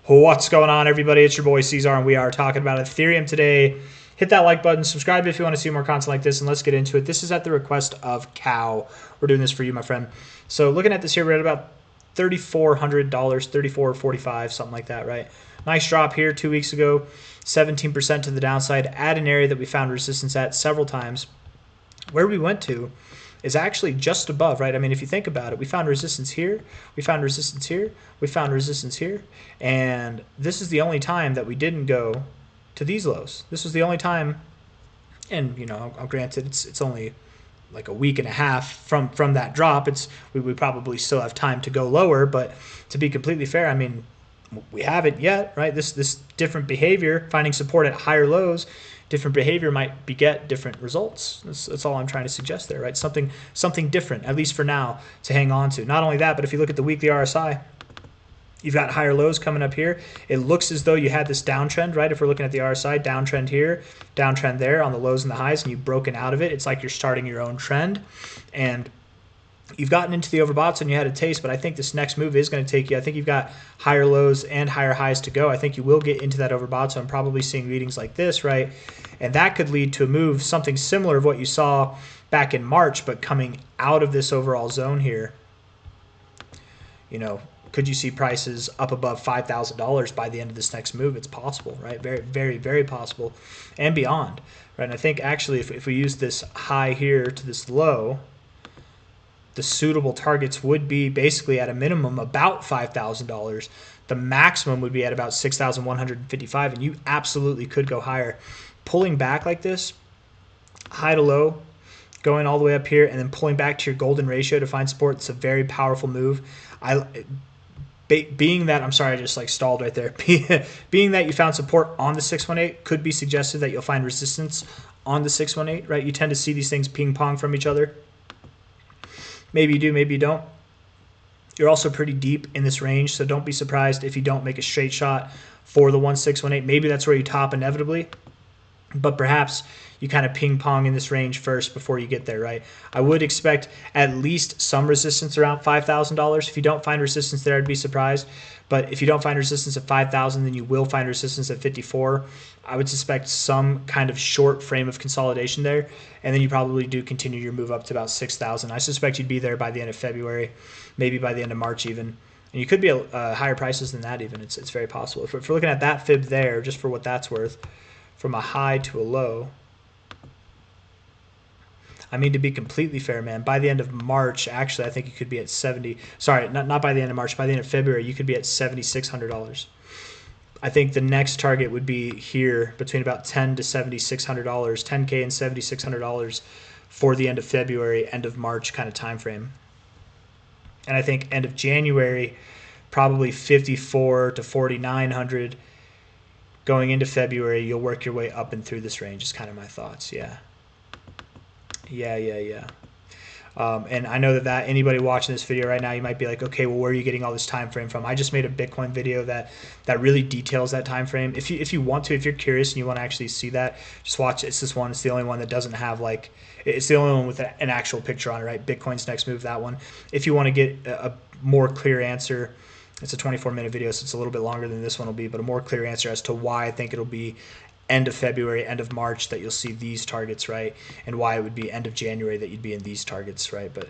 What's going on, everybody? It's your boy C-Zar, and we are talking about Ethereum today. Hit that like button, subscribe if you want to see more content like this, and let's get into it. This is at the request of Cow. We're doing this for you, my friend. So looking at this here, we're at about $3,400, $34.45, something like that, right? Nice drop here 2 weeks ago, 17% to the downside at an area that we found resistance at several times. Where we went to is actually just above, right? I mean, if you think about it, we found resistance here, we found resistance here, we found resistance here, and this is the only time that we didn't go to these lows. This was the only time, and you know, granted, it's only like a week and a half from that drop. We probably still have time to go lower, but to be completely fair, I mean, we haven't yet, right? This different behavior, finding support at higher lows, different behavior might beget different results. That's all I'm trying to suggest there, right? Something different, at least for now, to hang on to. Not only that, but if you look at the weekly RSI, you've got higher lows coming up here. It looks as though you had this downtrend, right? If we're looking at the RSI, downtrend here, downtrend there on the lows and the highs, and you've broken out of it. It's like you're starting your own trend. And you've gotten into the overboughts and you had a taste, but I think this next move is going to take you. I think you've got higher lows and higher highs to go. I think you will get into that overbought, so I'm probably seeing readings like this, right? And that could lead to a move, something similar to what you saw back in March, but coming out of this overall zone here. You know, could you see prices up above $5,000 by the end of this next move? It's possible, right? Very, very, very possible, and beyond, right? And I think actually if we use this high here to this low, the suitable targets would be basically at a minimum about $5,000. The maximum would be at about $6,155, and you absolutely could go higher. Pulling back like this, high to low, going all the way up here, and then pulling back to your golden ratio to find support, it's a very powerful move. Being that, I'm sorry, I just like stalled right there. Being that you found support on the 618 could be suggested that you'll find resistance on the 618, right? You tend to see these things ping pong from each other. Maybe you do, maybe you don't. You're also pretty deep in this range, so don't be surprised if you don't make a straight shot for the 1618. Maybe that's where you top inevitably, but perhaps you kind of ping pong in this range first before you get there, right? I would expect at least some resistance around $5,000. If you don't find resistance there, I'd be surprised. But if you don't find resistance at 5,000, then you will find resistance at 54. I would suspect some kind of short frame of consolidation there, and then you probably do continue your move up to about 6,000. I suspect you'd be there by the end of February, maybe by the end of March even. And you could be at higher prices than that even. It's very possible. If we're looking at that fib there, just for what that's worth, from a high to a low, I mean, to be completely fair, man, by the end of March, actually, I think you could be at 70. Sorry, not by the end of March. By the end of February, you could be at $7,600. I think the next target would be here between about $10,000 to $7,600, $10K and $7,600 for the end of February, end of March kind of time frame. And I think end of January, probably $5,400 to $4,900. Going into February, you'll work your way up and through this range is kind of my thoughts, yeah. Yeah. And I know that anybody watching this video right now, you might be like, okay, well, where are you getting all this time frame from? I just made a Bitcoin video that really details that time frame. If you want to, if you're curious and you want to actually see that, just watch. It's this one. It's the only one that doesn't have like, it's the only one with an actual picture on it, right? Bitcoin's next move, that one. If you want to get a more clear answer, it's a 24-minute video, so it's a little bit longer than this one will be, but a more clear answer as to why I think it'll be end of February, end of March that you'll see these targets, right? And why it would be end of January that you'd be in these targets, right? But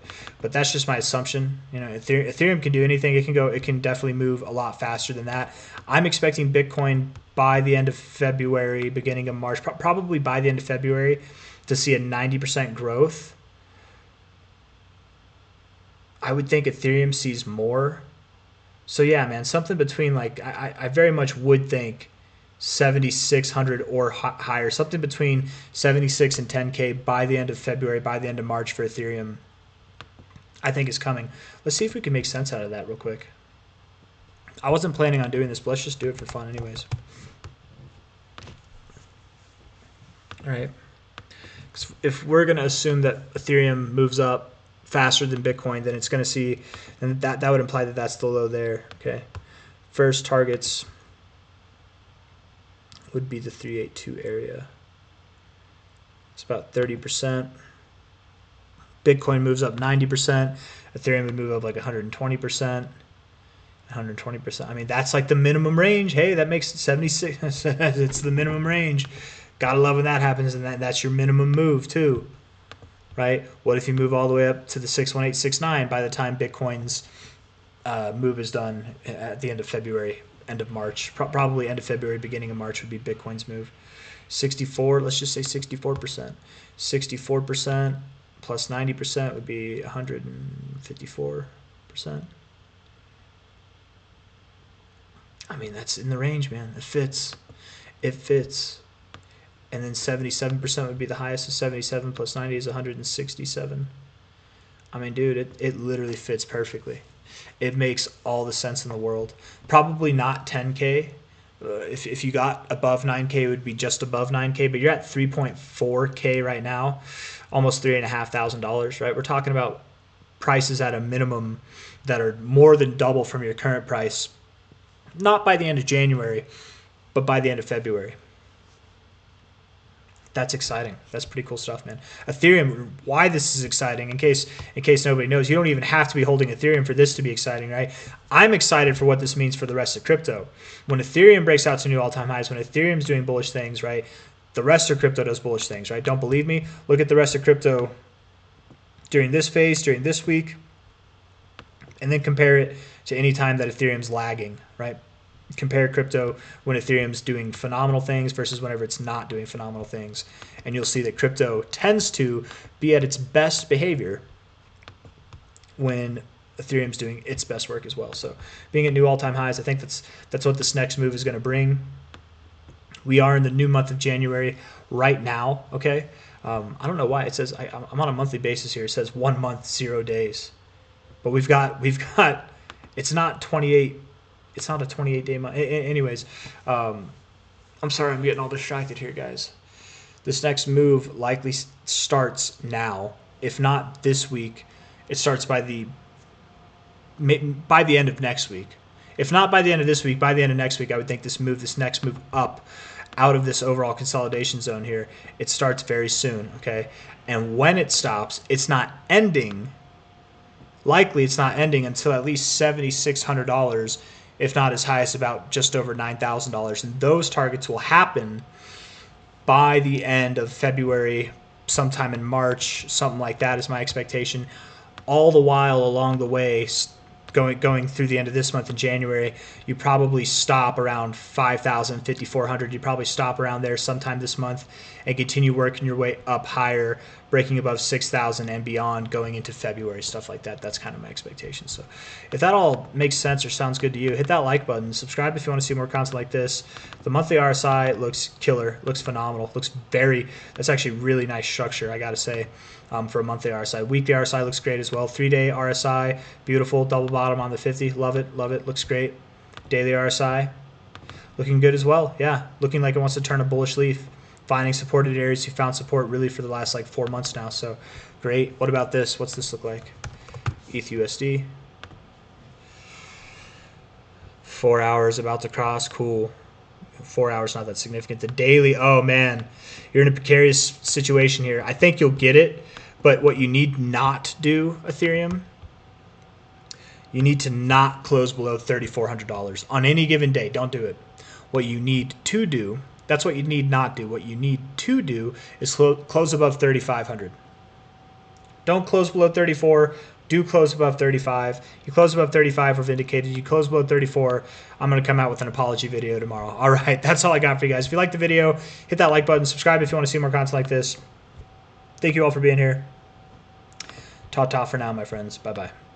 that's just my assumption. You know, Ethereum can do anything. It can definitely move a lot faster than that. I'm expecting Bitcoin by the end of February, beginning of March, probably by the end of February, to see a 90% growth. I would think Ethereum sees more. So yeah, man, something between like, I very much would think 7,600 or higher, something between 76 and 10K by the end of February, by the end of March for Ethereum, I think is coming. Let's see if we can make sense out of that real quick. I wasn't planning on doing this, but let's just do it for fun anyways. All right. If we're going to assume that Ethereum moves up faster than Bitcoin, then it's going to see, and that would imply that that's the low there. Okay. First targets would be the 382 area. It's about 30%. Bitcoin moves up 90%. Ethereum would move up like 120%. 120%. I mean, that's like the minimum range. Hey, that makes it 76. It's the minimum range. Gotta love when that happens, and that's your minimum move too, right? What if you move all the way up to the 61869 by the time Bitcoin's move is done at the end of February, end of March? Probably end of February, beginning of March would be Bitcoin's move. 64, let's just say 64%. 64% plus 90% would be 154%. I mean, that's in the range, man. It fits. It fits. And then 77% would be the highest. So 77 plus 90 is 167. I mean, dude, it literally fits perfectly. It makes all the sense in the world. Probably not 10K. If you got above 9K, it would be just above 9K. But you're at 3.4K right now. Almost $3,500, right? We're talking about prices at a minimum that are more than double from your current price. Not by the end of January, but by the end of February. That's exciting. That's pretty cool stuff, man. Ethereum, why this is exciting, in case nobody knows, you don't even have to be holding Ethereum for this to be exciting, right? I'm excited for what this means for the rest of crypto. When Ethereum breaks out to new all-time highs, when Ethereum's doing bullish things, right, the rest of crypto does bullish things, right? Don't believe me? Look at the rest of crypto during this phase, during this week, and then compare it to any time that Ethereum's lagging, right? Compare crypto when Ethereum's doing phenomenal things versus whenever it's not doing phenomenal things. And you'll see that crypto tends to be at its best behavior when Ethereum's doing its best work as well. So being at new all-time highs, I think that's what this next move is going to bring. We are in the new month of January right now, okay? I don't know why it says, I'm on a monthly basis here. It says 1 month, 0 days. But we've got it's not 28. It's not a 28-day month. Anyways, I'm sorry I'm getting all distracted here, guys. This next move likely starts now. If not this week, it starts by the end of next week. If not by the end of this week, by the end of next week, I would think this next move up out of this overall consolidation zone here, it starts very soon, okay? And when it stops, it's not ending. Likely it's not ending until at least $7,600, if not as high as about just over $9,000. And those targets will happen by the end of February, sometime in March, something like that is my expectation. All the while along the way, going through the end of this month in January, you probably stop around 5,000, 5,400. You probably stop around there sometime this month and continue working your way up higher, breaking above 6,000 and beyond going into February, stuff like that. That's kind of my expectation. So if that all makes sense or sounds good to you, hit that like button. Subscribe if you want to see more content like this. The monthly RSI looks killer, looks phenomenal, that's actually really nice structure, I got to say, for a monthly RSI. Weekly RSI looks great as well. 3-day RSI, beautiful, double bottom on the 50. Love it, looks great. Daily RSI, looking good as well. Yeah, looking like it wants to turn a bullish leaf. Finding supported areas. You found support really for the last like 4 months now. So great. What about this? What's this look like? ETH USD. 4 hours about to cross. Cool. 4 hours not that significant. The daily. Oh man, you're in a precarious situation here. I think you'll get it, but what you need not do, Ethereum, you need to not close below $3,400 on any given day. Don't do it. What you need to do. That's what you need not do. What you need to do is close above 3,500. Don't close below 34. Do close above 35. You close above 35, we're vindicated. You close below 34, I'm going to come out with an apology video tomorrow. All right, that's all I got for you guys. If you like the video, hit that like button. Subscribe if you want to see more content like this. Thank you all for being here. Ta-ta for now, my friends. Bye-bye.